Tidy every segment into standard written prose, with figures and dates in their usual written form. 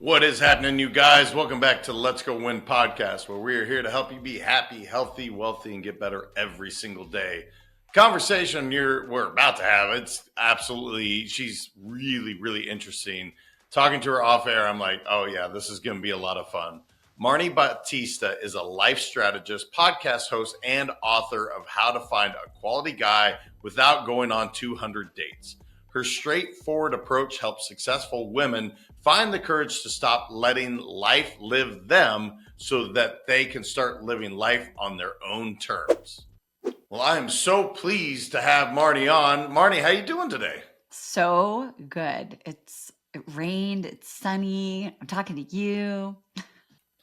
What is happening, you guys? Welcome back to the Let's Go Win podcast, where we are here to help you be happy, healthy, wealthy, and get better every single day. Conversation we're about to have, it's absolutely, she's really, really interesting. Talking to her off air, I'm like, oh yeah, this is going to be a lot of fun. Marni Battista is a life strategist, podcast host, and author of How to Find a Quality Guy Without Going on 200 Dates. Her straightforward approach helps successful women find the courage to stop letting life live them so that they can start living life on their own terms. Well, I am so pleased to have Marni on. Marni, how you doing today? So good. It rained, it's sunny. I'm talking to you.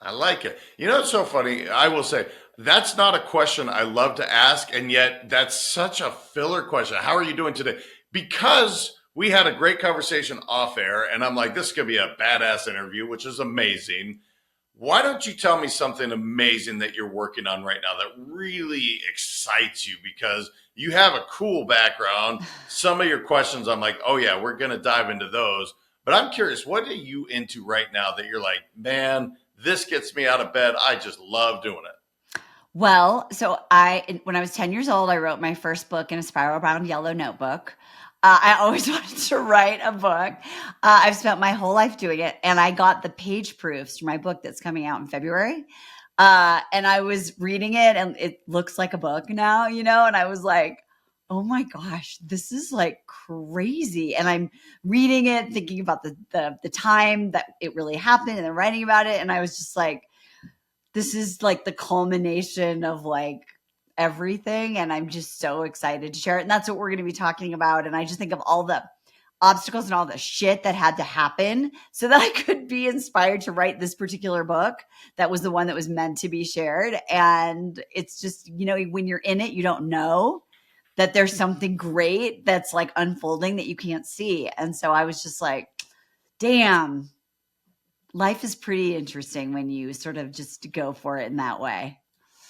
I like it. You know, it's so funny. I will say that's not a question I love to ask, and yet that's such a filler question. How are you doing today? Because we had a great conversation off air, and I'm like, this is going to be a badass interview, which is amazing. Why don't you tell me something amazing that you're working on right now that really excites you? Because you have a cool background. Some of your questions, I'm like, oh yeah, we're going to dive into those. But I'm curious, what are you into right now that you're like, man, this gets me out of bed. I just love doing it. Well, so when I was 10 years old, I wrote my first book in a spiral bound yellow notebook. I always wanted to write a book. I've spent my whole life doing it, and I got the page proofs for my book that's coming out in February. And I was reading it, and it looks like a book now, and I was like, oh my gosh, this is like crazy. And I'm reading it, thinking about the time that it really happened, and then writing about it. And I was just like, this is like the culmination of like everything. And I'm just so excited to share it. And that's what we're going to be talking about. And I just think of all the obstacles and all the shit that had to happen so that I could be inspired to write this particular book. That was the one that was meant to be shared. And it's just, when you're in it, you don't know that there's something great that's like unfolding that you can't see. And so I was just like, damn, life is pretty interesting when you sort of just go for it in that way.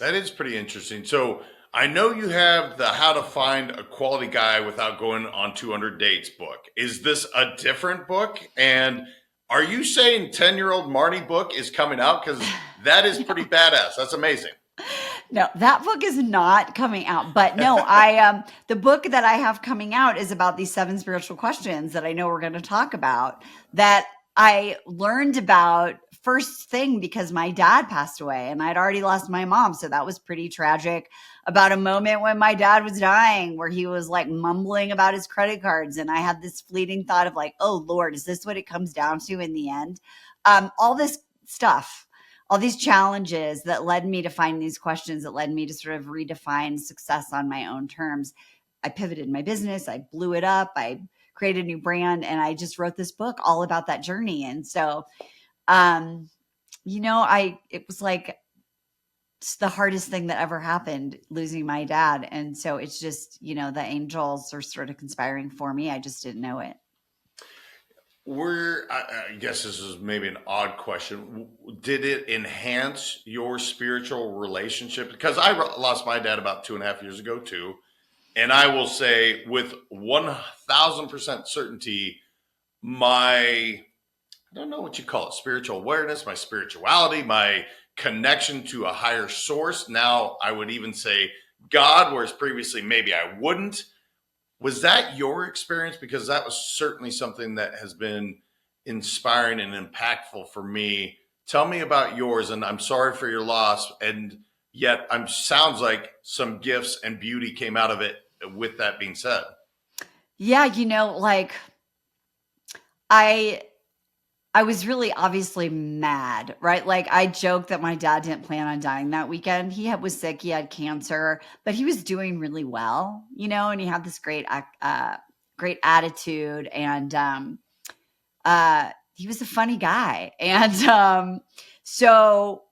That is pretty interesting. So I know you have the How to Find a Quality Guy Without Going on 200 Dates book. Is this a different book? And are you saying 10-year-old Marni book is coming out? Because that is pretty badass. That's amazing. No, that book is not coming out. But no, the book that I have coming out is about these 7 spiritual questions that I know we're going to talk about that I learned about first thing because my dad passed away and I'd already lost my mom. So that was pretty tragic, about a moment when my dad was dying where he was like mumbling about his credit cards. And I had this fleeting thought of like, oh Lord, is this what it comes down to in the end? All this stuff, all these challenges that led me to find these questions, that led me to sort of redefine success on my own terms. I pivoted my business. I blew it up. I created a new brand, and I just wrote this book all about that journey. And so, it was like it's the hardest thing that ever happened, losing my dad. And so it's just, the angels are sort of conspiring for me. I just didn't know it. I guess this is maybe an odd question. Did it enhance your spiritual relationship? Because I lost my dad about 2.5 years ago too. And I will say with 1,000% certainty, I don't know what you call it, spiritual awareness, my spirituality, my connection to a higher source. Now I would even say God, whereas previously maybe I wouldn't. Was that your experience? Because that was certainly something that has been inspiring and impactful for me. Tell me about yours, and I'm sorry for your loss. And yet sounds like some gifts and beauty came out of it with that being said. Yeah, I was really obviously mad, right? Like I joked that my dad didn't plan on dying that weekend. He was sick, he had cancer, but he was doing really well, and he had this great attitude, and he was a funny guy. And so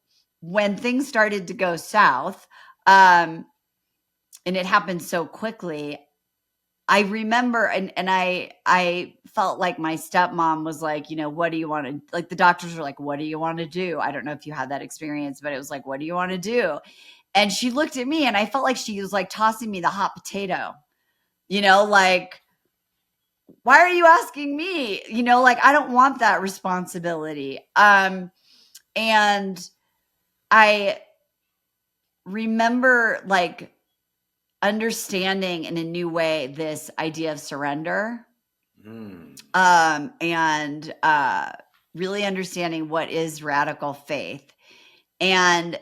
when things started to go south, and it happened so quickly, I remember, and I felt like my stepmom was like, what do you want to, like the doctors were like, what do you want to do? I don't know if you had that experience, but it was like, what do you want to do? And she looked at me and I felt like she was like tossing me the hot potato, like, why are you asking me? Like, I don't want that responsibility. And I remember like understanding in a new way this idea of surrender. And really understanding what is radical faith. And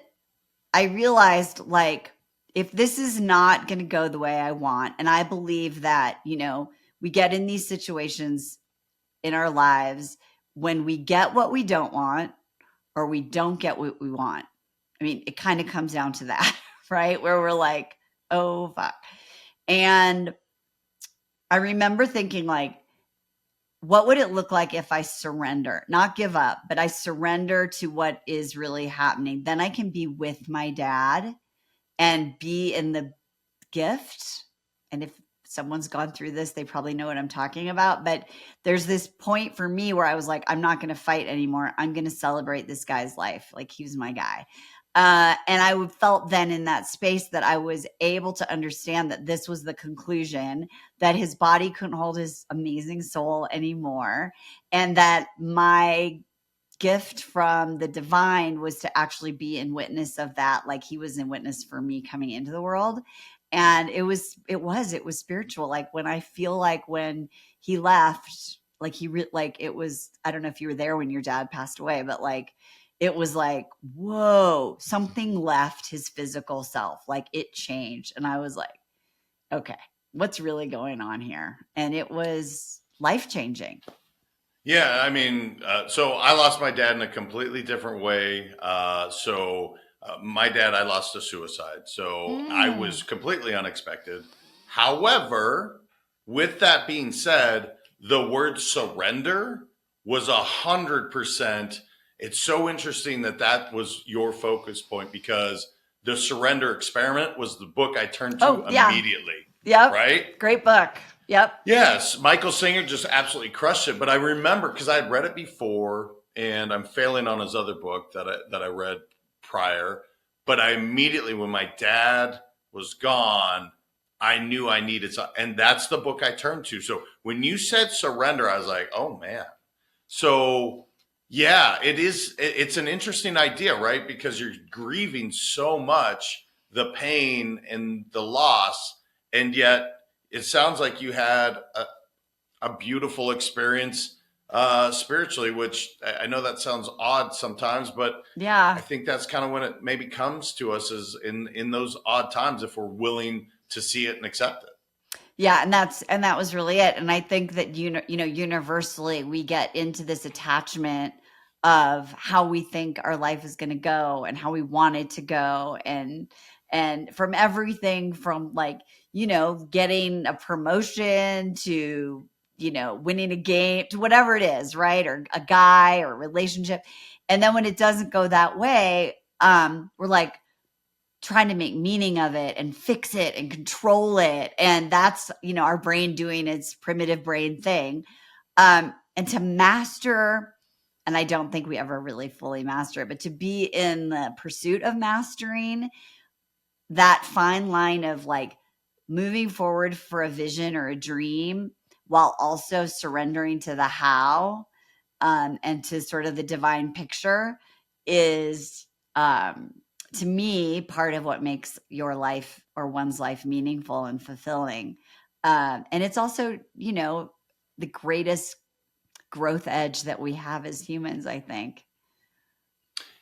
I realized, like, if this is not going to go the way I want, and I believe that, we get in these situations in our lives when we get what we don't want or we don't get what we want. I mean, it kind of comes down to that, right? Where we're like, oh, fuck. And I remember thinking, like, what would it look like if I surrender, not give up, but I surrender to what is really happening? Then I can be with my dad and be in the gift. And if someone's gone through this, they probably know what I'm talking about. But there's this point for me where I was like, I'm not going to fight anymore. I'm going to celebrate this guy's life. Like, he was my guy. And I felt then in that space that I was able to understand that this was the conclusion, that his body couldn't hold his amazing soul anymore. And that my gift from the divine was to actually be in witness of that. Like, he was in witness for me coming into the world. And it was spiritual. Like, when I feel like when he left, like it was, I don't know if you were there when your dad passed away, but like, it was like, whoa, something left his physical self. Like, it changed. And I was like, okay, what's really going on here? And it was life-changing. Yeah, I mean, so I lost my dad in a completely different way. My dad, I lost to suicide. So I was completely unexpected. However, with that being said, the word surrender was 100%. It's so interesting that was your focus point, because the Surrender Experiment was the book I turned to immediately. Yep. Right? Great book. Yep. Yes, Michael Singer just absolutely crushed it. But I remember, because I had read it before, and I'm failing on his other book that I read prior. But I immediately, when my dad was gone, I knew I needed something, and that's the book I turned to. So when you said surrender, I was like, oh man. So yeah, it's an interesting idea, right? Because you're grieving so much the pain and the loss, and yet it sounds like you had a beautiful experience spiritually, which I know that sounds odd sometimes, but yeah, I think that's kind of when it maybe comes to us, is in those odd times, if we're willing to see it and accept it. Yeah, and that was really it. And I think that universally we get into this attachment of how we think our life is going to go and how we want it to go, and from everything from, like, getting a promotion to winning a game, to whatever it is, right? Or a guy or a relationship. And then when it doesn't go that way, we're like trying to make meaning of it and fix it and control it. And that's, our brain doing its primitive brain thing. And to master, and I don't think we ever really fully master it, but to be in the pursuit of mastering that fine line of, like, moving forward for a vision or a dream while also surrendering to the how, and to sort of the divine picture is, to me, part of what makes your life or one's life meaningful and fulfilling. And it's also, the greatest growth edge that we have as humans, I think.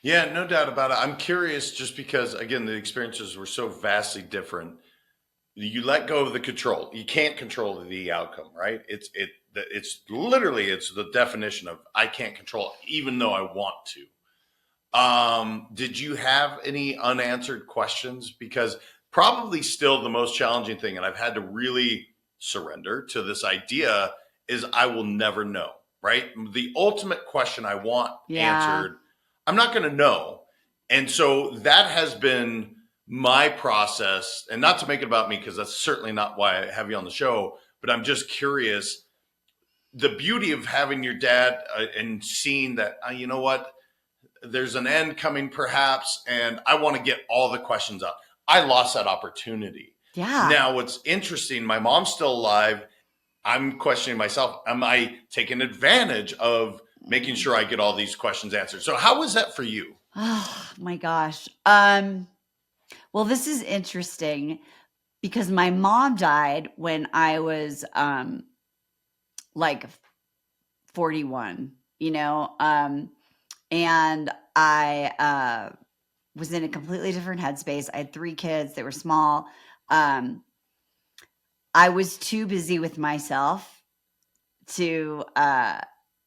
Yeah, no doubt about it. I'm curious, just because, again, the experiences were so vastly different. You let go of the control. You can't control the outcome, right? It's literally, it's the definition of I can't control it, even though I want to. Did you have any unanswered questions? Because probably still the most challenging thing, and I've had to really surrender to this idea, is I will never know, right? The ultimate question I want answered, I'm not going to know. And so that has been my process, and not to make it about me, because that's certainly not why I have you on the show, but I'm just curious, the beauty of having your dad and seeing that, you know what, there's an end coming perhaps, and I want to get all the questions out. I lost that opportunity. Yeah. Now, what's interesting, my mom's still alive, I'm questioning myself. Am I taking advantage of making sure I get all these questions answered? So how was that for you? Oh my gosh. Well, this is interesting because my mom died when I was like 41, and I was in a completely different headspace. I had 3 kids, they were small. I was too busy with myself to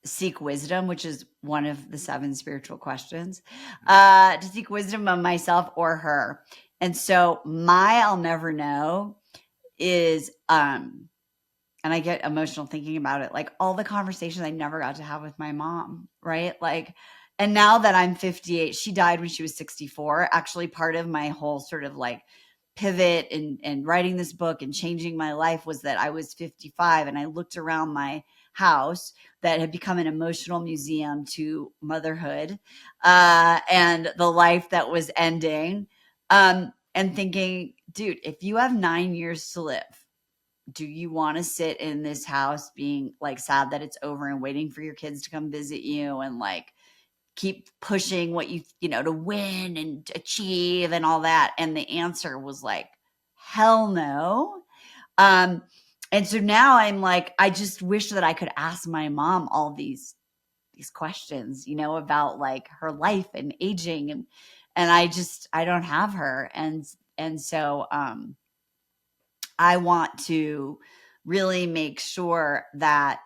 seek wisdom, which is one of the 7 spiritual questions, to seek wisdom of myself or her. And so my I'll never know is and I get emotional thinking about it, like all the conversations I never got to have with my mom, right? Like, and now that I'm 58, she died when she was 64. Actually, part of my whole sort of like pivot and writing this book and changing my life was that I was 55 and I looked around my house that had become an emotional museum to motherhood and the life that was ending, and thinking, dude, if you have 9 years to live, do you want to sit in this house being like sad that it's over and waiting for your kids to come visit you and like keep pushing what to win and achieve and all that? And the answer was like, hell no. And so now I'm like, I just wish that I could ask my mom all these questions, about like her life and aging, and I don't have her. And so I want to really make sure that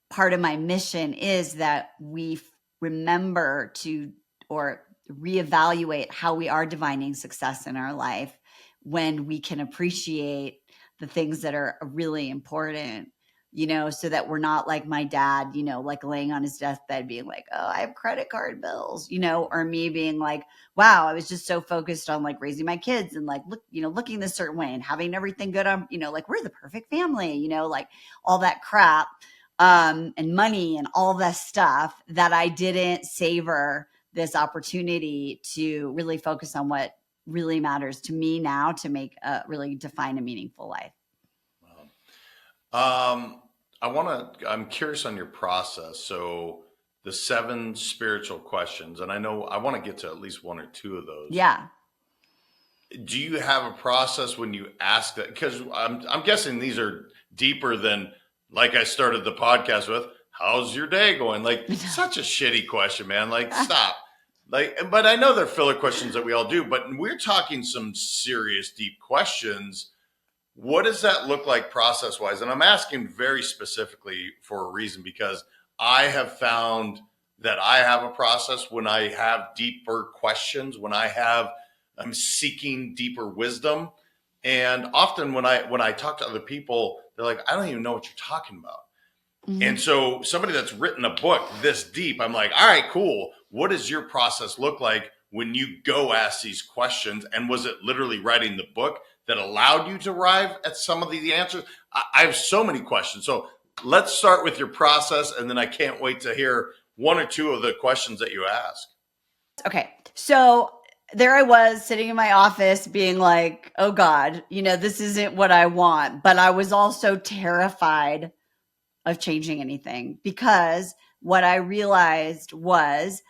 part of my mission is that we remember to or reevaluate how we are defining success in our life when we can appreciate the things that are really important, so that we're not like my dad, like laying on his deathbed being like, oh, I have credit card bills, or me being like, wow, I was just so focused on like raising my kids and like, looking this certain way and having everything good on, like we're the perfect family, like all that crap, and money and all this stuff, that I didn't savor this opportunity to really focus on what really matters to me now to make really define a meaningful life. I'm curious on your process. So the 7 spiritual questions, and I want to get to at least 1 or 2 of those. Yeah. Do you have a process when you ask that? Because I'm guessing these are deeper than, like I started the podcast with, how's your day going? Like, such a shitty question, man. Like, stop. Like, but I know they're filler questions that we all do, but we're talking some serious, deep questions. What does that look like process wise? And I'm asking very specifically for a reason, because I have found that I have a process when I have deeper questions, I'm seeking deeper wisdom. And often when I talk to other people, they're like, I don't even know what you're talking about. Mm-hmm. And so somebody that's written a book this deep, I'm like, all right, cool. What does your process look like when you go ask these questions? And was it literally writing the book that allowed you to arrive at some of the answers? I have so many questions. So let's start with your process, and then I can't wait to hear 1 or 2 of the questions that you ask. Okay. So there I was sitting in my office being like, oh God, this isn't what I want. But I was also terrified of changing anything, because what I realized was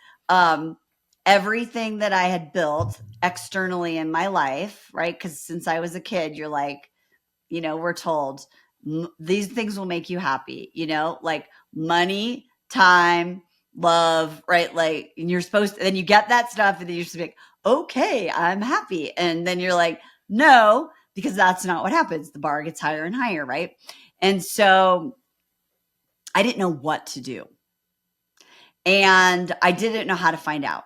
everything that I had built externally in my life, right? Because since I was a kid, you're like, we're told these things will make you happy, like money, time, love, right? Like, and you're supposed to, then you get that stuff and then you're supposed to be like, okay, I'm happy. And then you're like, no, because that's not what happens. The bar gets higher and higher, right? And so I didn't know what to do. And I didn't know how to find out.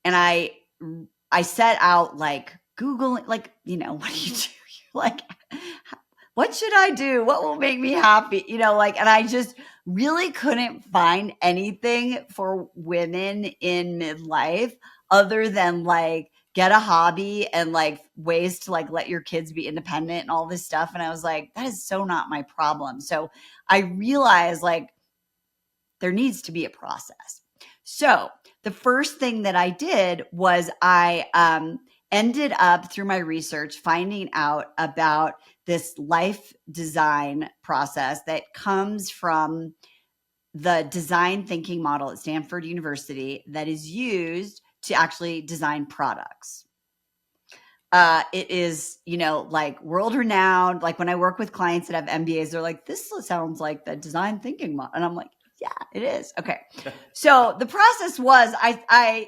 And I set out like Googling, like, what do you do? Like, what should I do? What will make me happy? And I just really couldn't find anything for women in midlife other than like get a hobby and like ways to like let your kids be independent and all this stuff. And I was like, that is so not my problem. So I realized like there needs to be a process. So the first thing that I did was I ended up through my research finding out about this life design process that comes from the design thinking model at Stanford University that is used to actually design products. It is, like world renowned. Like when I work with clients that have MBAs, they're like, this sounds like the design thinking model. And I'm like, yeah, it is. Okay. So the process was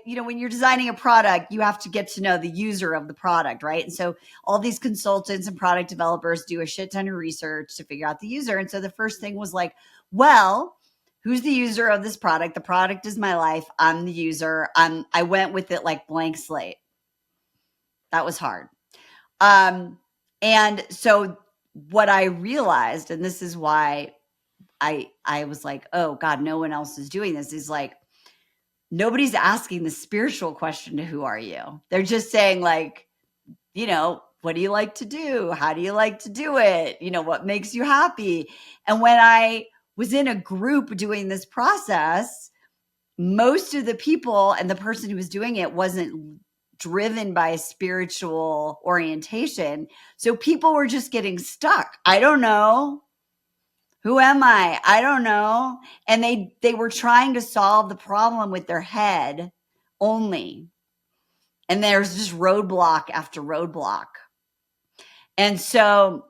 when you're designing a product, you have to get to know the user of the product, right? And so all these consultants and product developers do a shit ton of research to figure out the user. And so the first thing was like, well, who's the user of this product? The product is my life. I'm the user. I went with it like blank slate. That was hard. And so what I realized, and this is why I was like, oh God, no one else is doing this, is like, nobody's asking the spiritual question to who are you? They're just saying like, what do you like to do? How do you like to do it? What makes you happy? And when I was in a group doing this process, most of the people and the person who was doing it wasn't driven by a spiritual orientation. So people were just getting stuck. I don't know. Who am I? I don't know. And they were trying to solve the problem with their head only. And there's just roadblock after roadblock. And so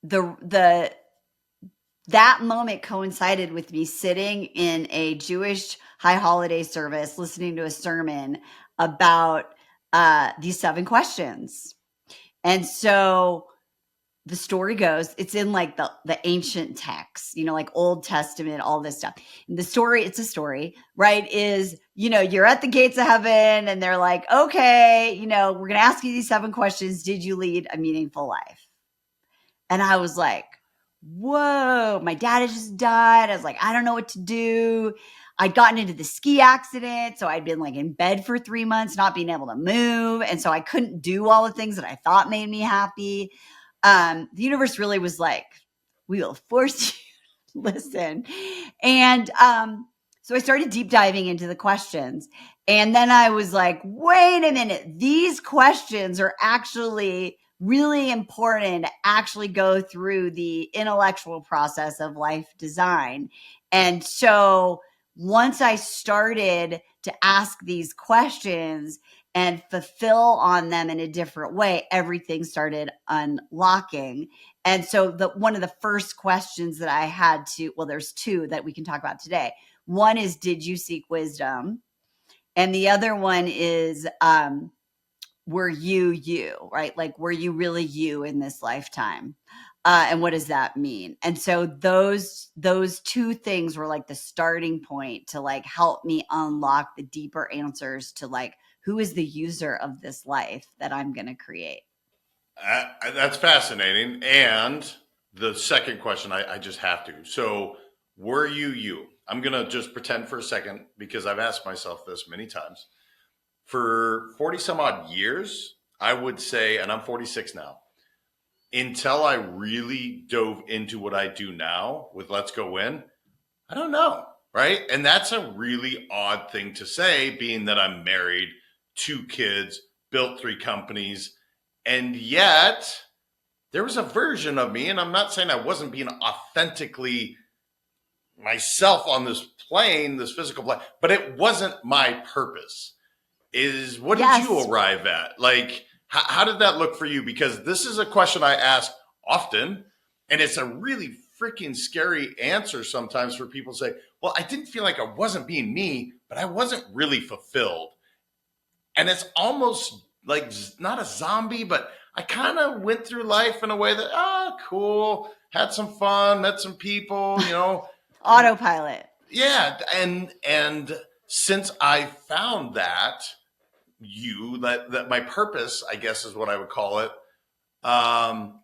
that moment coincided with me sitting in a Jewish high holiday service, listening to a sermon about these 7 questions. And so the story goes, it's in like the ancient texts, like Old Testament, all this stuff. And the story, it's a story, right? Is, you're at the gates of heaven and they're like, okay, we're going to ask you these 7 questions. Did you lead a meaningful life? And I was like, whoa, my dad had just died. I was like, I don't know what to do. I'd gotten into the ski accident. So I'd been like in bed for 3 months, not being able to move. And so I couldn't do all the things that I thought made me happy. The universe really was like, we will force you to listen. And so I started deep diving into the questions. And then I was like, wait a minute, these questions are actually really important to actually go through the intellectual process of life design. And so once I started to ask these questions and fulfill on them in a different way, everything started unlocking. And so one of the first questions that I had there's 2 that we can talk about today. One is, did you seek wisdom? And the other one is, were you, right? Like, were you really you in this lifetime? And what does that mean? And so those 2 things were like the starting point to like help me unlock the deeper answers to like, who is the user of this life that I'm going to create? That's fascinating. And the second question, I just have to. So, were you? I'm going to just pretend for a second because I've asked myself this many times. For 40 some odd years, I would say, and I'm 46 now, until I really dove into what I do now with Let's Go Win, I don't know, right? And that's a really odd thing to say, being that I'm married, 2 kids, built 3 companies, and yet there was a version of me, and I'm not saying I wasn't being authentically myself on this plane, this physical plane, but it wasn't my purpose. What did you arrive at? Like, how did that look for you? Because this is a question I ask often, and it's a really freaking scary answer sometimes for people to say, well, I didn't feel like I wasn't being me, but I wasn't really fulfilled. And it's almost like not a zombie, but I kind of went through life in a way that, cool, had some fun, met some people, Autopilot. Yeah. And since I found that my purpose, I guess is what I would call it,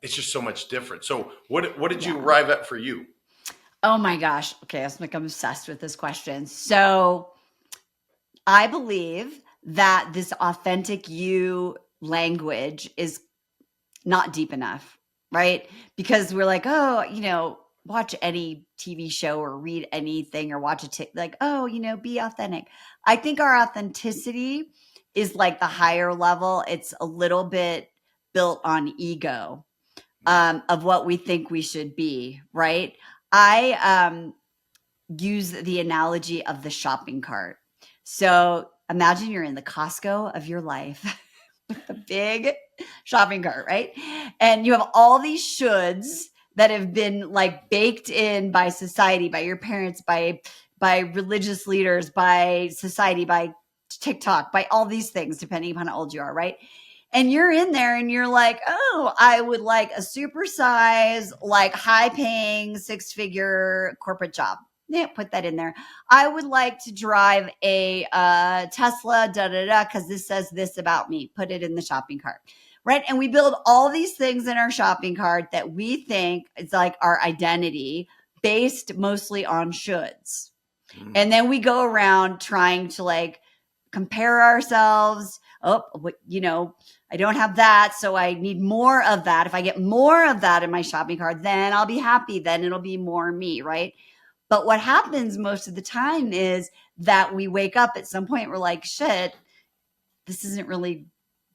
it's just so much different. So what did you arrive at for you? Oh my gosh. Okay. I'm obsessed with this question. So I believe that this authentic you language is not deep enough, right? Because we're like, watch any TV show or read anything or watch like, be authentic. I think our authenticity is like the higher level. It's a little bit built on ego of what we think we should be, right? I use the analogy of the shopping cart. So imagine you're in the Costco of your life with a big shopping cart, right? And you have all these shoulds that have been like baked in by society, by your parents, by religious leaders, by society, by TikTok, by all these things, depending upon how old you are, right? And you're in there and you're like, oh, I would like a supersize, like high paying 6-figure corporate job. Yeah, put that in there. I would like to drive a Tesla, da da da, because this says this about me. Put it in the shopping cart, right? And we build all these things in our shopping cart that we think is like our identity, based mostly on shoulds. And then we go around trying to like compare ourselves. Oh, I don't have that, so I need more of that. If I get more of that in my shopping cart, then I'll be happy. Then it'll be more me, right? But what happens most of the time is that we wake up at some point, we're like, shit, this isn't really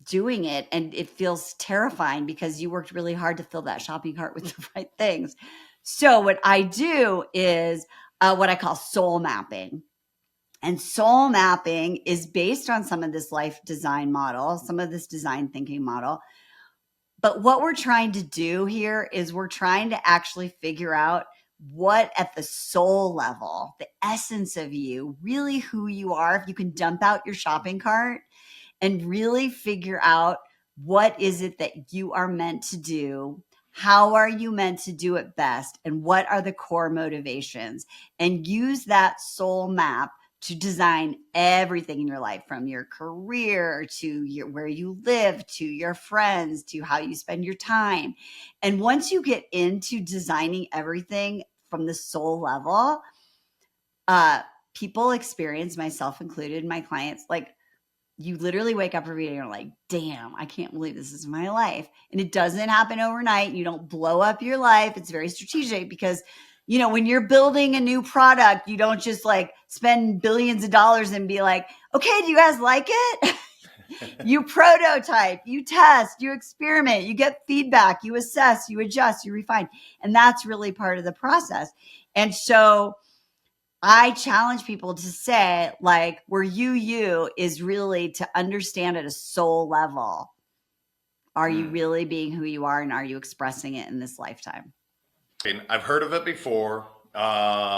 doing it. And it feels terrifying because you worked really hard to fill that shopping cart with the right things. So what I do is what I call soul mapping. And soul mapping is based on some of this life design model, some of this design thinking model. But what we're trying to do here is we're trying to actually figure out what at the soul level, the essence of you, really who you are. If you can dump out your shopping cart and really figure out what is it that you are meant to do, how are you meant to do it best, and what are the core motivations, and use that soul map to design everything in your life, from your career to where you live, to your friends, to how you spend your time. And once you get into designing everything from the soul level, people experience, myself included, my clients, like, you literally wake up every day and you're like, damn, I can't believe this is my life. And it doesn't happen overnight. You don't blow up your life. It's very strategic because, when you're building a new product, you don't just like spend billions of dollars and be like, okay, do you guys like it? You prototype, you test, you experiment, you get feedback, you assess, you adjust, you refine. And that's really part of the process. And so I challenge people to say, like, where you is really to understand at a soul level. Are you really being who you are, and are you expressing it in this lifetime? I've heard of it before, but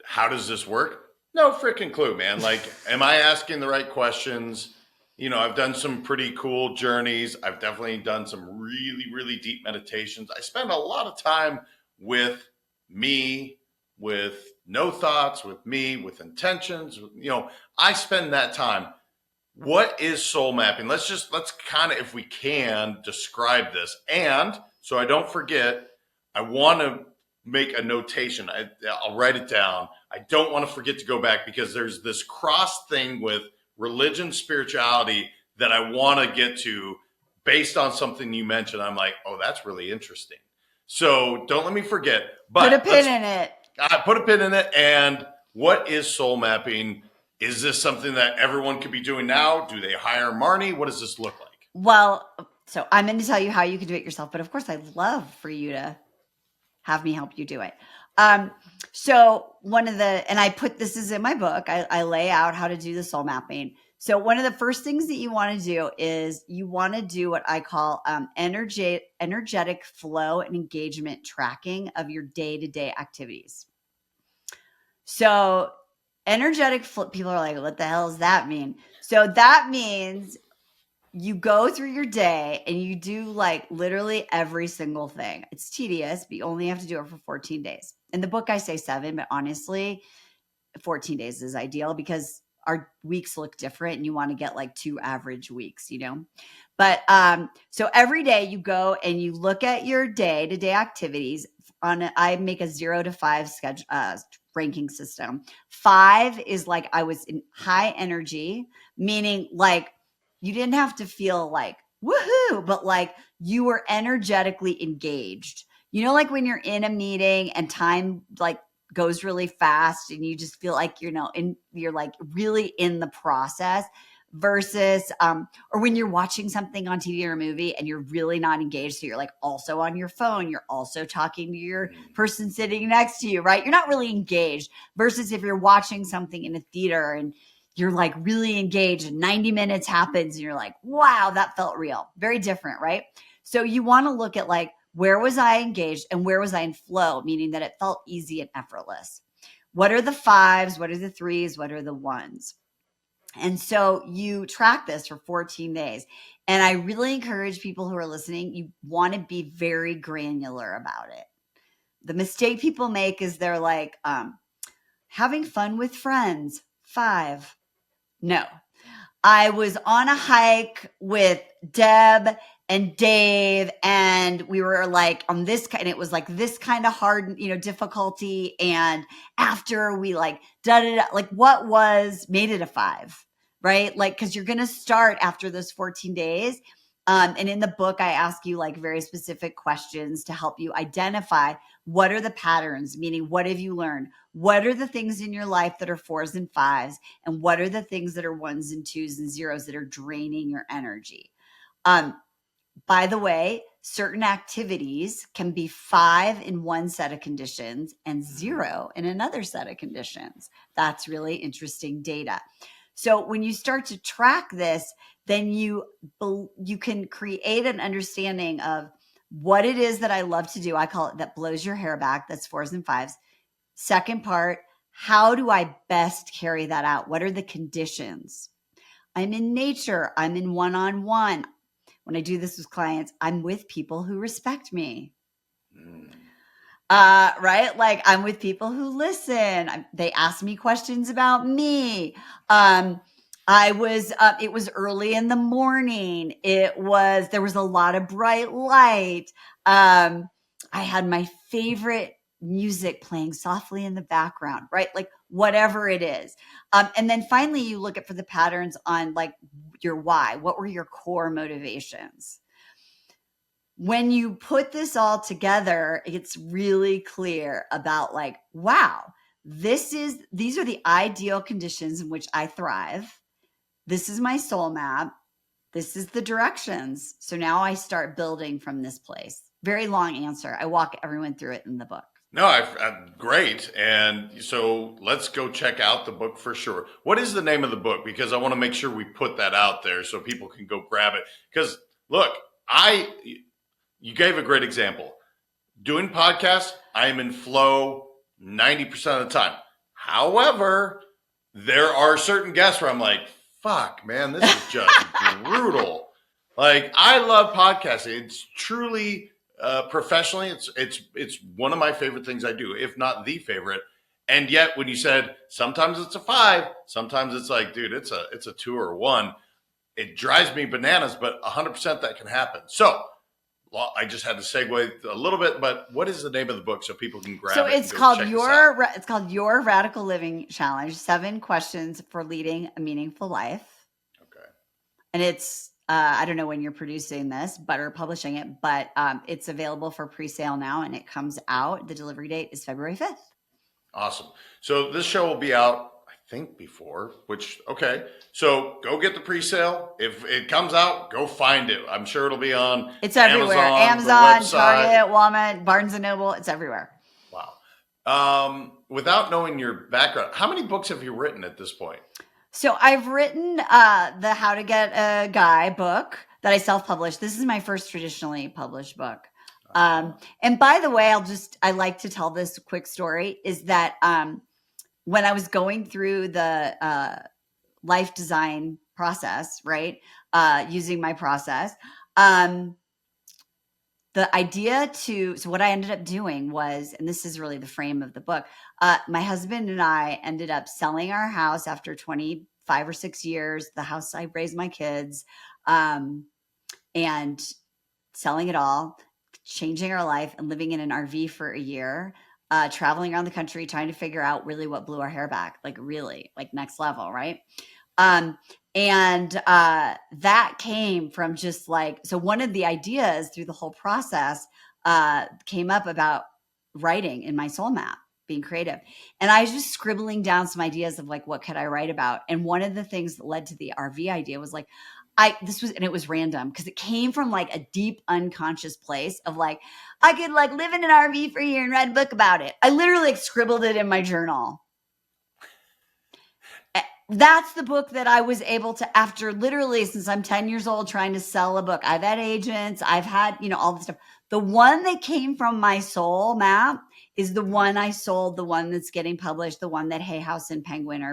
how does this work? No freaking clue, man. Like, am I asking the right questions? I've done some pretty cool journeys. I've definitely done some really, really deep meditations. I spend a lot of time with me, with no thoughts, with me, with intentions. I spend that time. What is soul mapping? Let's kind of, if we can, describe this. And so I don't forget, I want to make a notation. I'll write it down. I don't want to forget to go back, because there's this cross thing with religion, spirituality that I want to get to based on something you mentioned. I'm like, oh, that's really interesting. So don't let me forget. But put a pin in it. Put a pin in it. And what is soul mapping? Is this something that everyone could be doing now? Do they hire Marni? What does this look like? Well, so I'm going to tell you how you can do it yourself, but of course I'd love for you to have me help you do it. So and I put, this is in my book, I lay out how to do the soul mapping. So one of the first things that you want to do is you want to do what I call energetic flow and engagement tracking of your day-to-day activities. So energetic flow, people are like, what the hell does that mean? So that means you go through your day and you do like literally every single thing. It's tedious, but you only have to do it for 14 days. In the book, I say 7, but honestly, 14 days is ideal because our weeks look different and you want to get like 2 average weeks, But so every day you go and you look at your day-to-day activities I make a 0 to 5 schedule, ranking system. 5 is like I was in high energy, meaning like you didn't have to feel like woohoo, but like you were energetically engaged. Like when you're in a meeting and time like goes really fast and you just feel like, you're like really in the process versus, or when you're watching something on TV or a movie and you're really not engaged. So you're like also on your phone, you're also talking to your person sitting next to you, right? You're not really engaged versus if you're watching something in a theater and you're like really engaged and 90 minutes happens and you're like, wow, that felt real. Very different, right? So you want to look at like, where was I engaged and where was I in flow, meaning that it felt easy and effortless. What are the 5s? What are the 3s? What are the 1s? And so you track this for 14 days. And I really encourage people who are listening, you want to be very granular about it. The mistake people make is they're like, having fun with friends, 5. No. I was on a hike with Deb and Dave, and we were like on this, and it was like this kind of hard, difficulty. And after we like like what made it a 5, right? Like, cause you're going to start after those 14 days. And in the book, I ask you like very specific questions to help you identify what are the patterns, meaning what have you learned? What are the things in your life that are 4s and 5s? And what are the things that are 1s and 2s and 0s that are draining your energy? By the way, certain activities can be 5 in one set of conditions and 0 in another set of conditions. That's really interesting data. So when you start to track this, then you can create an understanding of what it is that I love to do. I call it that blows your hair back. That's 4s and 5s. Second part, how do I best carry that out? What are the conditions? I'm in nature. I'm in one-on-one. When I do this with clients, I'm with people who respect me. Right? Like I'm with people who listen. They ask me questions about me. It was early in the morning. There was a lot of bright light. I had my favorite music playing softly in the background, right? Like whatever it is. And then finally you look at for the patterns on like your why. What were your core motivations? When you put this all together, it's really clear about like, wow, these are the ideal conditions in which I thrive. This is my soul map. This is the directions. So now I start building from this place. Very long answer. I walk everyone through it in the book. No, great. And so let's go check out the book for sure. What is the name of the book? Because I want to make sure we put that out there so people can go grab it. Because look, you gave a great example. Doing podcasts, I am in flow 90% of the time. However, there are certain guests where I'm like, fuck, man, this is just brutal. Like, I love podcasting. It's truly, professionally, it's one of my favorite things I do, if not the favorite. And yet, when you said sometimes it's a 5, sometimes it's like, dude, it's a 2 or a 1. It drives me bananas, but 100% that can happen. So, I just had to segue a little bit, but what is the name of the book so people can grab it? So it's called Your Radical Living Challenge: 7 Questions for Leading a Meaningful Life. Okay. And it's I don't know when you're producing this, or publishing it, but it's available for pre-sale now, and it comes out. The delivery date is February 5th. Awesome. So this show will be out, I think, before, okay. So go get the pre-sale. If it comes out, go find it. I'm sure it'll be on It's everywhere. Amazon, Target, Walmart, Barnes & Noble. It's everywhere. Wow. Without knowing your background, how many books have you written at this point? So I've written the How to Get a Guy book that I self-published. This is my first traditionally published book. And by the way, I like to tell this quick story is that when I was going through the life design process, right? Using my process, the idea so what I ended up doing was, and this is really the frame of the book, my husband and I ended up selling our house after 25 or 6 years, the house I raised my kids, and selling it all, changing our life and living in an RV for a year, traveling around the country, trying to figure out really what blew our hair back, like really like next level. Right. That came from just like, so one of the ideas through the whole process, came up about writing in my soul map. being creative. And I was just scribbling down some ideas of like, what could I write about? And one of the things that led to the RV idea was like, it was random because it came from like a deep unconscious place of like, I could like live in an RV for a year and write a book about it. I literally like scribbled it in my journal. That's the book that I was able to, after literally since I'm 10 years old trying to sell a book. I've had agents, I've had, all this stuff. The one that came from my soul map is the one I sold, the one that's getting published, the one that Hay House and Penguin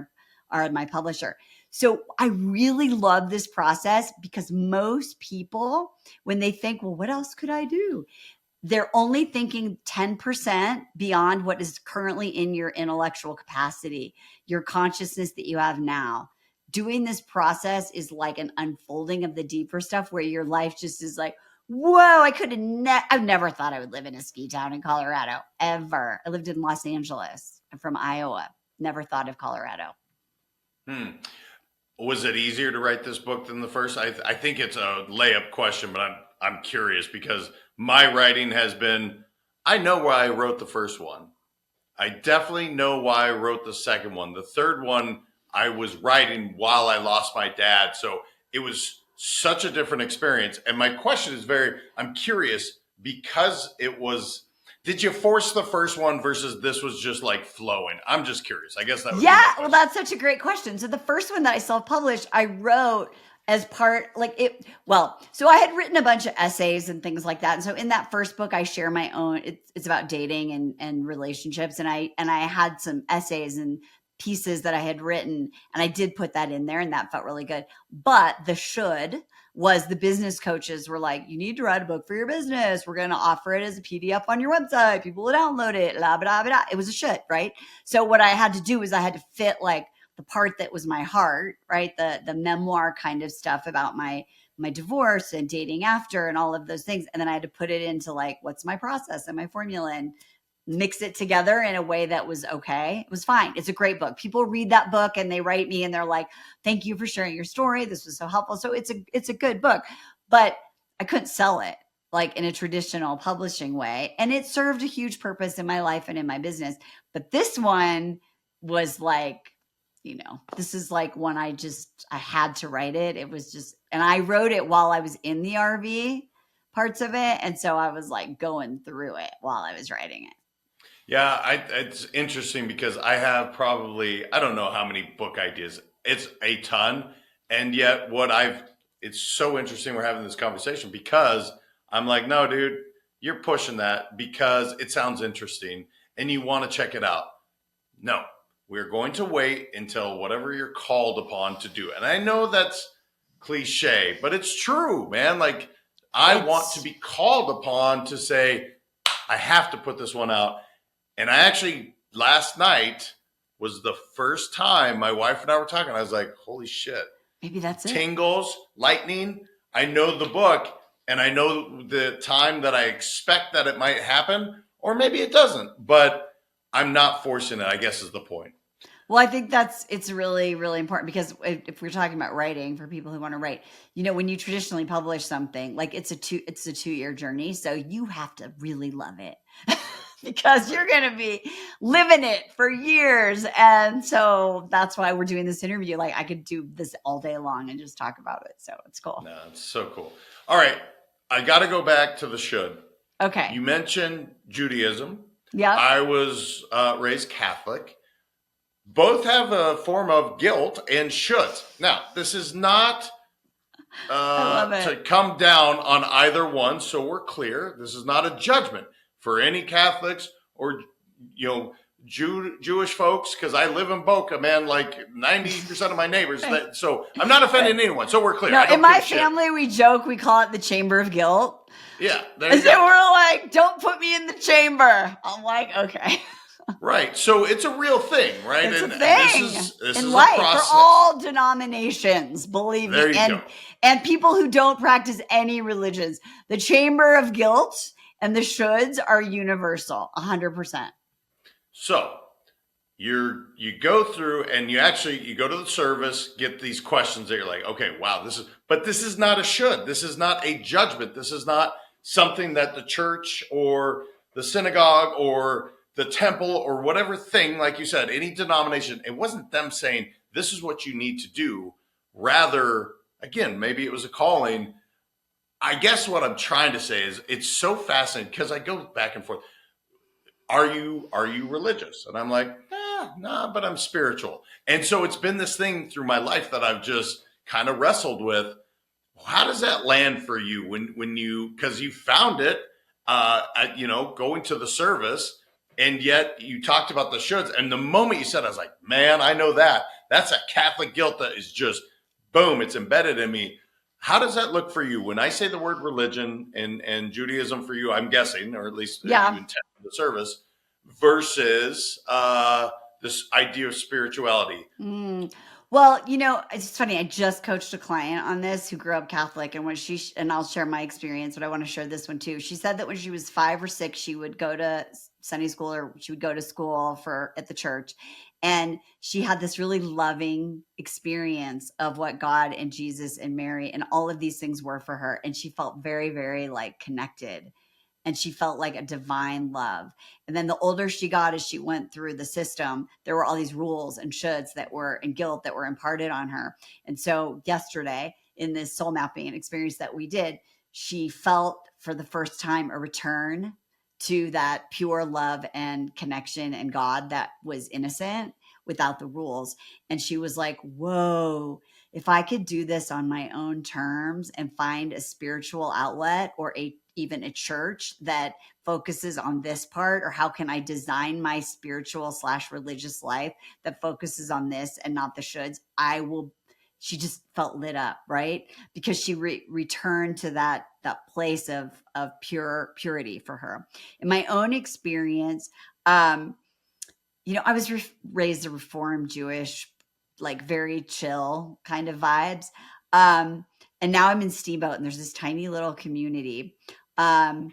are my publisher. So I really love this process because most people, when they think, well, what else could I do? They're only thinking 10% beyond what is currently in your intellectual capacity, your consciousness that you have now. Doing this process is like an unfolding of the deeper stuff where your life just is like, whoa, I've never thought I would live in a ski town in Colorado, ever. I lived in Los Angeles. I'm from Iowa. Never thought of Colorado. Was it easier to write this book than the first? I think it's a layup question, but I'm curious because my writing has been, I know why I wrote the first one. I definitely know why I wrote the second one. The third one, I was writing while I lost my dad. So it was such a different experience. And my question is I'm curious because did you force the first one versus this was just like flowing? I'm just curious. I guess that would well, that's such a great question. So the first one that I self-published, I wrote as part so I had written a bunch of essays and things like that. And so in that first book, I share my own, it's about dating and relationships. And I had some essays and pieces that I had written, and I did put that in there, and that felt really good. But the should was the business coaches were like, you need to write a book for your business. We're going to offer it as a PDF on your website. People will download it, blah, blah, blah. It was a should, right? So what I had to do is I had to fit like the part that was my heart, right? The memoir kind of stuff about my divorce and dating after and all of those things. And then I had to put it into like, what's my process and my formula and mix it together in a way that was okay. It was fine. It's a great book. People read that book and they write me and they're like, thank you for sharing your story. This was so helpful. So it's a good book, but I couldn't sell it like in a traditional publishing way. And it served a huge purpose in my life and in my business. But this one was like, this is like one I had to write it. It was just, and I wrote it while I was in the RV parts of it. And so I was like going through it while I was writing it. Yeah, it's interesting because I have probably, I don't know how many book ideas. It's a ton. And yet it's so interesting we're having this conversation because I'm like, no, dude, you're pushing that because it sounds interesting and you want to check it out. No, we're going to wait until whatever you're called upon to do. And I know that's cliche, but it's true, man. Like I want to be called upon to say, I have to put this one out. And I actually, last night was the first time my wife and I were talking. I was like, holy shit. Maybe that's it. Tingles, lightning. I know the book and I know the time that I expect that it might happen, or maybe it doesn't, but I'm not forcing it, I guess is the point. Well, I think it's really, really important because if we're talking about writing for people who want to write, when you traditionally publish something, like it's a 2-year journey. So you have to really love it. Because you're going to be living it for years. And so that's why we're doing this interview. Like I could do this all day long and just talk about it. So it's cool. No, it's so cool. All right. I got to go back to the should. Okay. You mentioned Judaism. Yeah. I was raised Catholic. Both have a form of guilt and should. Now, this is not to come down on either one. So we're clear. This is not a judgment for any Catholics or, Jewish folks, because I live in Boca, man, like 90% of my neighbors. So I'm not offending anyone. So we're clear. No, in my family, we joke, we call it the chamber of guilt. Yeah. And so we're like, don't put me in the chamber. I'm like, okay. Right. So it's a real thing, right? It's a thing this is in life a process. For all denominations, believe me. And people who don't practice any religions. The chamber of guilt and the shoulds are universal, 100%. So you go through and you go to the service, get these questions that you're like, okay, wow, this is not a should. This is not a judgment. This is not something that the church or the synagogue or the temple or whatever thing, like you said, any denomination, it wasn't them saying, this is what you need to do. Rather, again, maybe it was a calling. I guess what I'm trying to say is it's so fascinating because I go back and forth. Are you religious? And I'm like, nah, but I'm spiritual. And so it's been this thing through my life that I've just kind of wrestled with. How does that land for you when you, because you found it, going to the service, and yet you talked about the shoulds. And the moment you said, I was like, man, I know that. That's a Catholic guilt that is just, boom, it's embedded in me. How does that look for you? When I say the word religion and Judaism for you, I'm guessing, or at least you intend the service, versus this idea of spirituality. Well, it's funny. I just coached a client on this who grew up Catholic, and and I'll share my experience, but I want to share this one too. She said that when she was 5 or 6, she would go to Sunday school, or she would go to school at the church, and she had this really loving experience of what God and Jesus and Mary and all of these things were for her, and she felt very, very like connected. And she felt like a divine love. And then the older she got, as she went through the system, there were all these rules and shoulds and guilt that were imparted on her. And so yesterday, in this soul mapping experience that we did, she felt for the first time a return to that pure love and connection and God that was innocent without the rules. And she was like, whoa, if I could do this on my own terms and find a spiritual outlet or even a church that focuses on this part, or how can I design my spiritual / religious life that focuses on this and not the shoulds, she just felt lit up, right? Because she returned to that place of purity for her. In my own experience, I was raised a Reformed Jewish, like very chill kind of vibes. And now I'm in Steamboat, and there's this tiny little community. And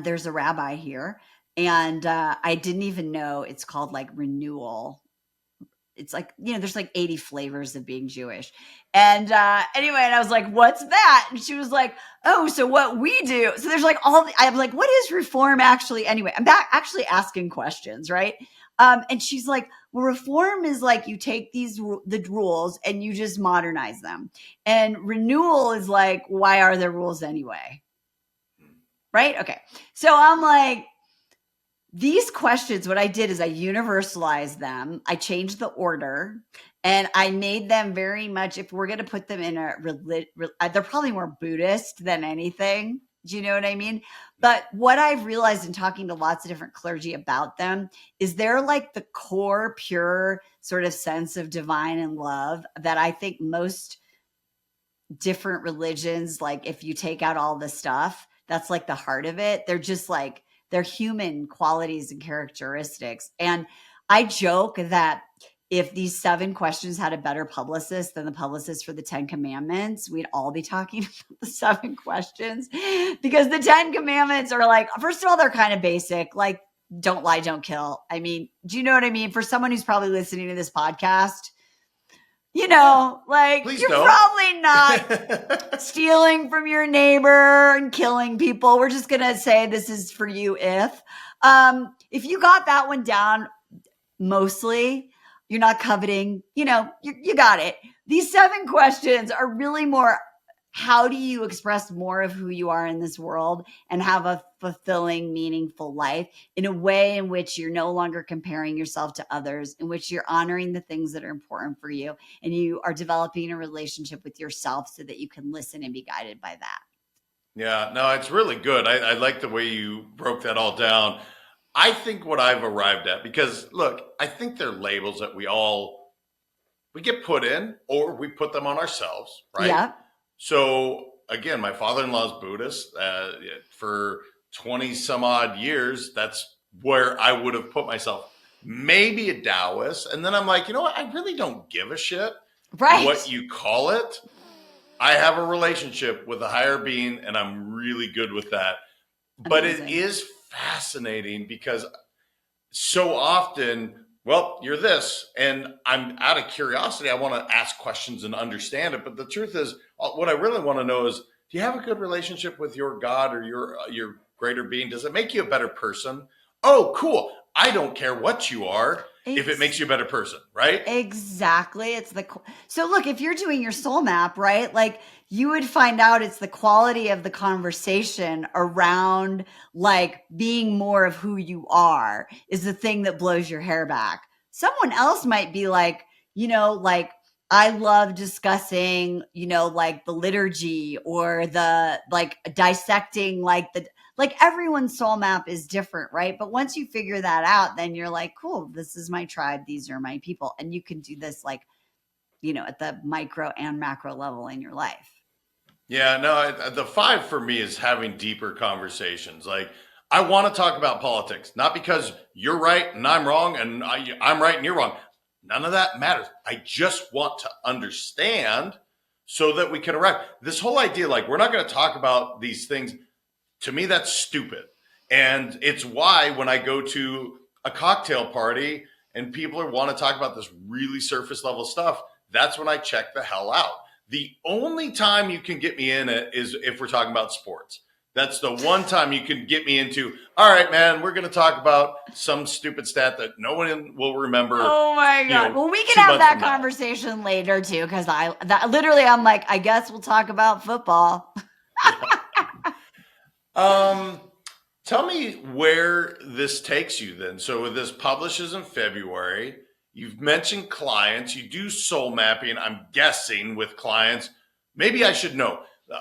there's a rabbi here, and I didn't even know it's called like renewal. It's like, there's like 80 flavors of being Jewish. And anyway, and I was like, what's that? And she was like, oh, so what we do. So there's like I'm like, what is reform actually? Anyway, I'm back actually asking questions, right? And she's like, well, reform is like you take the rules and you just modernize them. And renewal is like, why are there rules anyway? Right? Okay. So I'm like, these questions, what I did is I universalized them. I changed the order, and I made them very much, if we're going to put them in they're probably more Buddhist than anything. Do you know what I mean? But what I've realized in talking to lots of different clergy about them is they're like the core, pure sort of sense of divine and love that I think most different religions, like if you take out all the stuff, that's like the heart of it. They're just like, they're human qualities and characteristics. And I joke that if these 7 questions had a better publicist than the publicist for the 10 Commandments, we'd all be talking about the 7 questions, because the 10 Commandments are like, first of all, they're kind of basic, like don't lie, don't kill. I mean, do you know what I mean? For someone who's probably listening to this podcast, like Please you're don't. probably not stealing from your neighbor and killing people. We're just going to say this is for you. If you got that one down, mostly you're not coveting, you got it. These 7 questions are really more, how do you express more of who you are in this world and have a fulfilling, meaningful life in a way in which you're no longer comparing yourself to others, in which you're honoring the things that are important for you, and you are developing a relationship with yourself so that you can listen and be guided by that. Yeah, no, it's really good. I like the way you broke that all down. I think what I've arrived at, because look, I think they're labels that we get put in, or we put them on ourselves, right? Yeah. So again, my father-in-law is Buddhist. For 20 some odd years, that's where I would have put myself. Maybe a Taoist. And then I'm like, you know what? I really don't give a shit what you call it. I have a relationship with a higher being, and I'm really good with that. But Amazing. It is fascinating because so often, well, you're this, and I'm out of curiosity. I want to ask questions and understand it. But the truth is, what I really want to know is, do you have a good relationship with your God or your greater being? Does it make you a better person? oh, cool. I don't care what you are if it Ex- makes you a better person, right? Exactly. So look, if you're doing your soul map, right? Like you would find out it's the quality of the conversation around like being more of who you are is the thing that blows your hair back. Someone else might be like, like I love discussing, like the liturgy or the like dissecting like everyone's soul map is different, right? But once you figure that out, then you're like, cool, this is my tribe. These are my people. And you can do this like, at the micro and macro level in your life. Yeah, no, the five for me is having deeper conversations. Like, I want to talk about politics, not because you're right and I'm wrong and I'm right and you're wrong. None of that matters. I just want to understand so that we can arrive. This whole idea, like, we're not going to talk about these things, to me, that's stupid. And it's why when I go to a cocktail party and people want to talk about this really surface level stuff, that's when I check the hell out. The only time you can get me in it is if we're talking about sports. That's the one time you can get me into, all right, man, we're going to talk about some stupid stat that no one will remember. Oh my God. Well, we can have that conversation later too. Cause I'm like, I guess we'll talk about football. Tell me where this takes you then. So this publishes in February. You've mentioned clients. You do soul mapping, I'm guessing, with clients. Maybe I should know,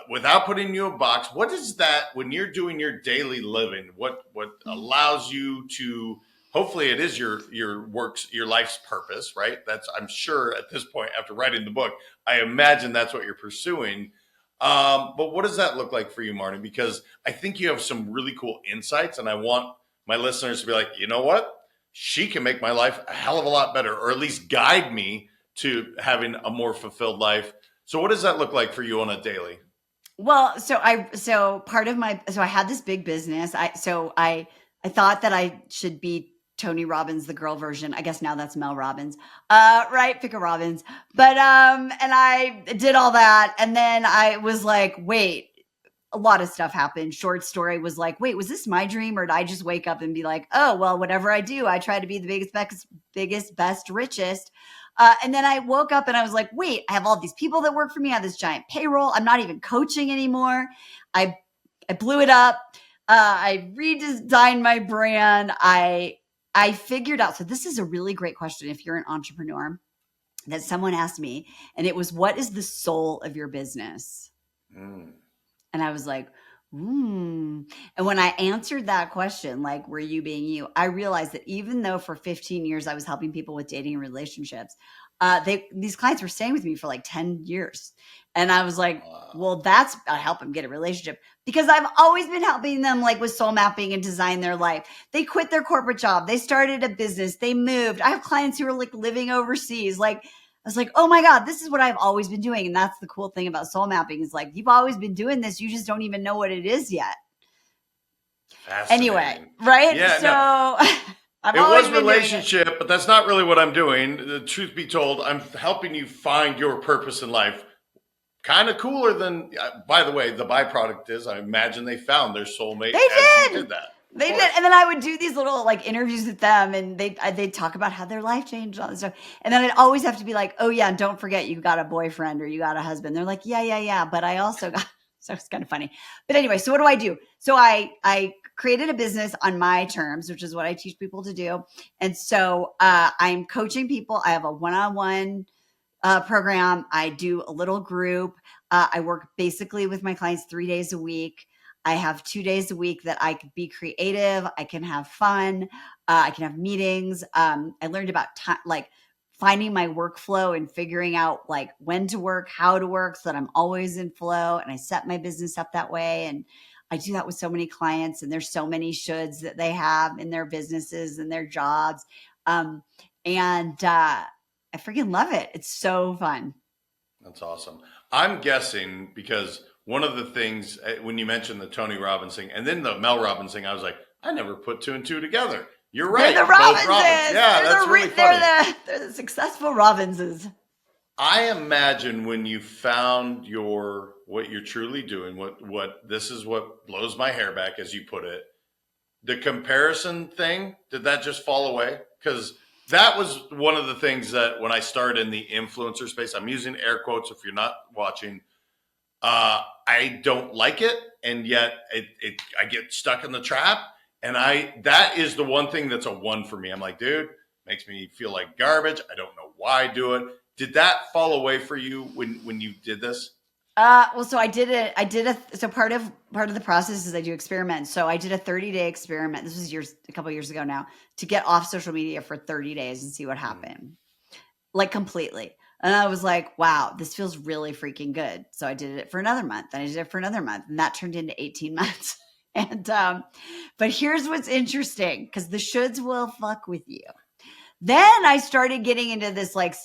without putting you in a box, what is that when you're doing your daily living? What allows you to, hopefully it is your works, your life's purpose, right? That's, I'm sure at this point, after writing the book, I imagine that's what you're pursuing. But what does that look like for you, Marni? Because I think you have some really cool insights, and I want my listeners to be like, you know what? She can make my life a hell of a lot better, or at least guide me to having a more fulfilled life. So what does that look like for you on a daily? Well, so I had this big business. I thought that I should be Tony Robbins, the girl version. I guess now that's Mel Robbins. Right, pick a Robbins. But and I did all that, and then I was like, wait, a lot of stuff happened. Short story was like, wait, was this my dream, or did I just wake up and be like, oh well, whatever I do, I try to be the biggest, best, richest. And then I woke up and I was like, wait, I have all these people that work for me. I have this giant payroll. I'm not even coaching anymore. I blew it up. I redesigned my brand. I figured out. So this is a really great question. If you're an entrepreneur, that someone asked me, and it was, what is the soul of your business? Mm. And I was like, And when I answered that question, like, were you being you? I realized that even though for 15 years I was helping people with dating and relationships, these clients were staying with me for like 10 years. And I was like, well, I help them get a relationship because I've always been helping them like with soul mapping and design their life. They quit their corporate job. They started a business. They moved. I have clients who are like living overseas. Like, I was like, oh my God, this is what I've always been doing. And that's the cool thing about soul mapping is like, you've always been doing this. You just don't even know what it is yet. Anyway, right? Yeah, so no. It was relationship, but that's not really what I'm doing. The truth be told, I'm helping you find your purpose in life. Kind of cooler than, by the way, the byproduct is I imagine they found their soulmate as you did that. They did. And then I would do these little like interviews with them and they'd talk about how their life changed and all this stuff. And then I'd always have to be like, oh yeah, and don't forget you got a boyfriend or you got a husband. They're like, yeah. But I also got, so it's kind of funny. But anyway, so what do I do? So I created a business on my terms, which is what I teach people to do. And so I'm coaching people. I have a one-on-one program. I do a little group. I work basically with my clients 3 days a week. I have 2 days a week that I can be creative. I can have fun. I can have meetings. I learned about time, like finding my workflow and figuring out like when to work, how to work so that I'm always in flow. And I set my business up that way. And I do that with so many clients and there's so many shoulds that they have in their businesses and their jobs. I freaking love it. It's so fun. That's awesome. I'm guessing because one of the things when you mentioned the Tony Robbins thing and then the Mel Robbins thing, I was like, I never put two and two together. You're right. They're the Robbinses. Yeah, that's really funny. They're the successful Robbinses. I imagine when you found what you're truly doing, what this is what blows my hair back, as you put it. the comparison thing, did that just fall away? Because that was one of the things that when I started in the influencer space, I'm using air quotes if you're not watching. I don't like it, and yet I get stuck in the trap. And that is the one thing that's a one for me. I'm like, dude, makes me feel like garbage. I don't know why I do it. Did that fall away for you when you did this? Well, so so part of the process is I do experiments. So I did a 30-day experiment. This was a couple of years ago now, to get off social media for 30 days and see what happened, like completely. And I was like, wow, this feels really freaking good. So I did it for another month, and I did it for another month, and that turned into 18 months. And, but here's what's interesting, because the shoulds will fuck with you. Then I started getting into this like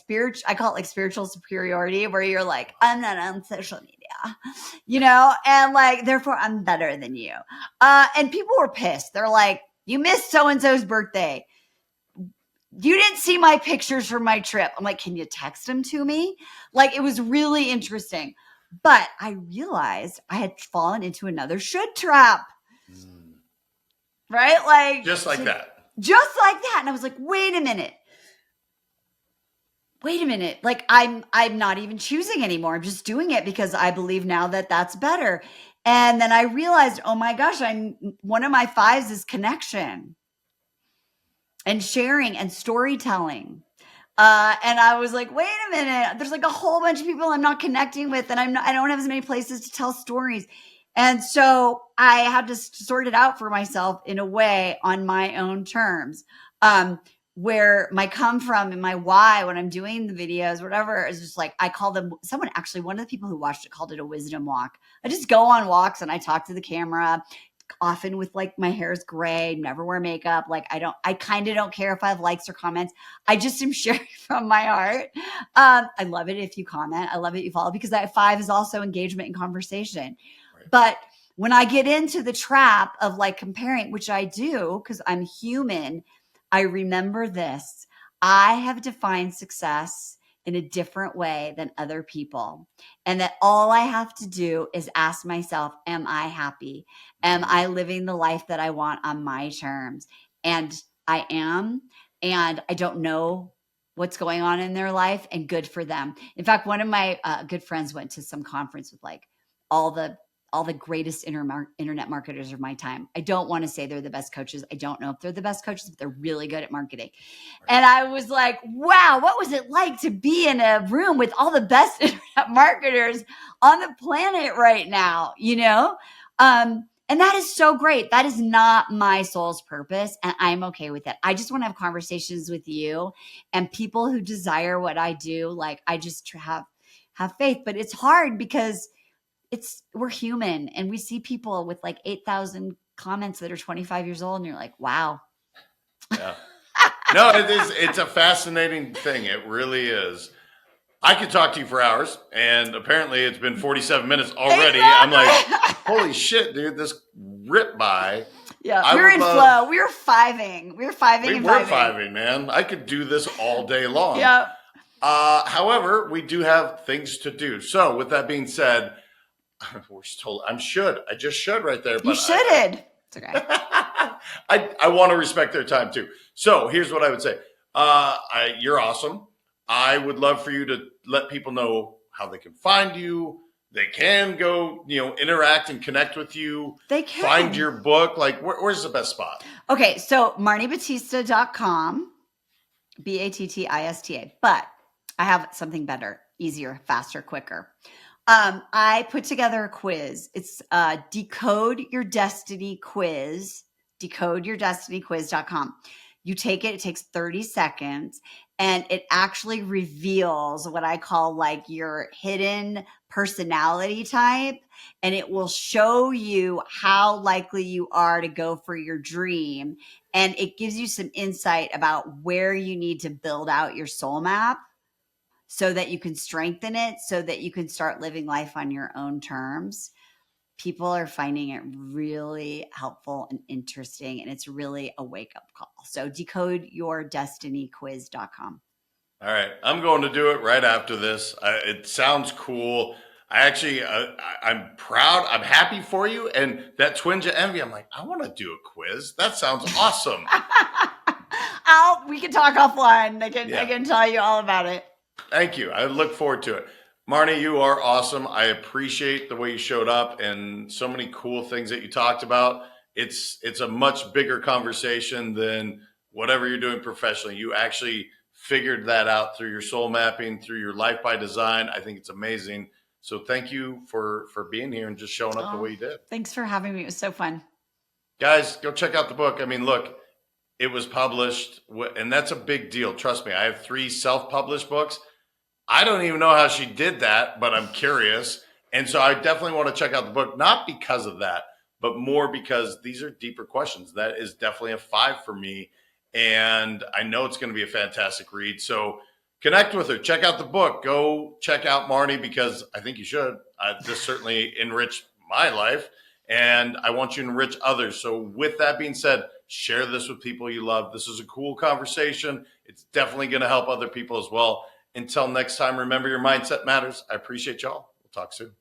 I call it like spiritual superiority, where you're like, I'm not on social media, and like, therefore I'm better than you. And people were pissed. They're like, you missed so-and-so's birthday. You didn't see my pictures from my trip. I'm like, can you text them to me? Like, it was really interesting. But I realized I had fallen into another should trap. Right? Like, just like that. Just like that. And I was like, wait a minute. Like, I'm not even choosing anymore. I'm just doing it because I believe now that that's better. And then I realized, oh my gosh, one of my fives is connection and sharing and storytelling. And I was like, wait a minute, there's like a whole bunch of people I'm not connecting with, and I don't have as many places to tell stories. And so I had to sort it out for myself in a way on my own terms, where my come from and my why when I'm doing the videos, whatever, is just like, I call them, one of the people who watched it called it a wisdom walk. I just go on walks and I talk to the camera, often with like my hair is gray, never wear makeup. Like, I kind of don't care if I have likes or comments. I just am sharing from my heart. I love it if you comment. I love it if you follow, because that 5 is also engagement and conversation. Right. But when I get into the trap of like comparing, which I do because I'm human, I remember this. I have defined success in a different way than other people. And that all I have to do is ask myself, am I happy? Am I living the life that I want on my terms? And I am. And I don't know what's going on in their life, and good for them. In fact, one of my good friends went to some conference with like all the greatest internet marketers of my time. I don't want to say they're the best coaches. I don't know if they're the best coaches, but they're really good at marketing. Right. And I was like, wow, what was it like to be in a room with all the best internet marketers on the planet right now, and that is so great. That is not my soul's purpose, and I'm okay with it. I just want to have conversations with you and people who desire what I do. Like, I just have faith, but it's hard because we're human, and we see people with like 8,000 comments that are 25 years old, and you're like, wow. Yeah. No, it's a fascinating thing. It really is. I could talk to you for hours, and apparently it's been 47 minutes already. Exactly. I'm like, holy shit, dude, this ripped by. Yeah, we're in flow. We were fiving. We were fiving, man. I could do this all day long. Yeah. However, we do have things to do. So with that being said, I just should right there. But you should've. It's okay. I want to respect their time too. So here's what I would say. You're awesome. I would love for you to let people know how they can find you. They can go, interact and connect with you. They can find your book. Like, where's the best spot? Okay. So marnibattista.com, Battista. But I have something better, easier, faster, quicker. I put together a quiz. It's Decode Your Destiny Quiz, decodeyourdestinyquiz.com. You take it takes 30 seconds, and it actually reveals what I call like your hidden personality type, and it will show you how likely you are to go for your dream, and it gives you some insight about where you need to build out your soul map, so that you can strengthen it, so that you can start living life on your own terms. People are finding it really helpful and interesting, and it's really a wake-up call. So decodeyourdestinyquiz.com. All right. I'm going to do it right after this. It sounds cool. I'm proud. I'm happy for you. And that twinge of envy, I'm like, I want to do a quiz. That sounds awesome. We can talk offline. I can tell you all about it. Thank you. I look forward to it. Marni, you are awesome. I appreciate the way you showed up and so many cool things that you talked about. It's a much bigger conversation than whatever you're doing professionally. You actually figured that out through your soul mapping, through your life by design. I think it's amazing. So thank you for being here and just showing up the way you did. Thanks for having me. It was so fun. Guys, go check out the book. I mean, look, it was published, and that's a big deal. Trust me, I have 3 self-published books. I don't even know how she did that, but I'm curious. And so I definitely want to check out the book, not because of that, but more because these are deeper questions. That is definitely a 5 for me. And I know it's going to be a fantastic read. So connect with her. Check out the book. Go check out Marni, because I think you should. This certainly enriched my life, and I want you to enrich others. So with that being said, share this with people you love. This is a cool conversation. It's definitely going to help other people as well. Until next time, remember, your mindset matters. I appreciate y'all. We'll talk soon.